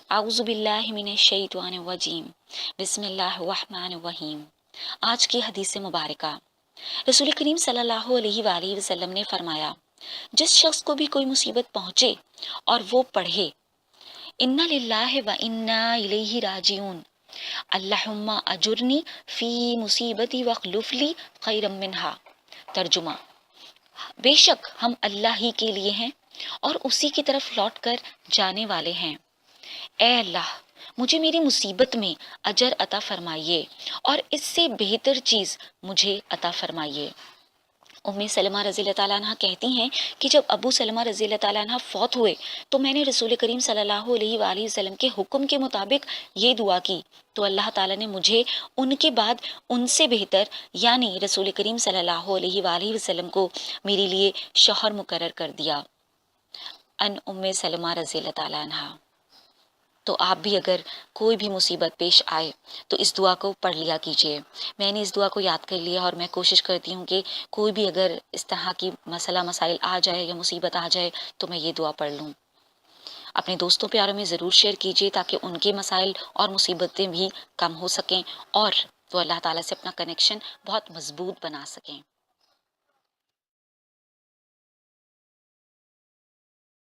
اعوذ باللہ من الشیطان الرجیم، بسم اللہ الرحمن الرحیم۔ آج کی حدیث مبارکہ، رسول کریم صلی اللہ علیہ وآلہ وسلم نے فرمایا، جس شخص کو بھی کوئی مصیبت پہنچے اور وہ پڑھے انا للہ و انا الیہ راجعون، اللہم اجرنی فی مصیبتی واخلف لی خیرا منہا۔ ترجمہ: بے شک ہم اللہ ہی کے لیے ہیں اور اسی کی طرف لوٹ کر جانے والے ہیں۔ اے اللہ، مجھے میری مصیبت میں اجر عطا فرمائیے اور اس سے بہتر چیز مجھے عطا فرمائیے۔ ام سلمہ رضی اللہ تعالیٰ عنہ کہتی ہیں کہ جب ابو سلمہ رضی اللہ تعالیٰ عنہ فوت ہوئے تو میں نے رسول کریم صلی اللہ علیہ وآلہ وسلم کے حکم کے مطابق یہ دعا کی، تو اللہ تعالیٰ نے مجھے ان کے بعد ان سے بہتر یعنی رسول کریم صلی اللہ علیہ وآلہ وسلم کو میرے لیے شوہر مقرر کر دیا۔ ان ام سلمہ رضی اللہ تعالیٰ عنہ۔ تو آپ بھی اگر کوئی بھی مصیبت پیش آئے تو اس دعا کو پڑھ لیا کیجیے۔ میں نے اس دعا کو یاد کر لیا اور میں کوشش کرتی ہوں کہ کوئی بھی اگر اس طرح کی مسائل آ جائے یا مصیبت آ جائے تو میں یہ دعا پڑھ لوں۔ اپنے دوستوں پیاروں میں ضرور شیئر کیجیے تاکہ ان کے مسائل اور مصیبتیں بھی کم ہو سکیں اور وہ اللہ تعالیٰ سے اپنا کنیکشن بہت مضبوط بنا سکیں۔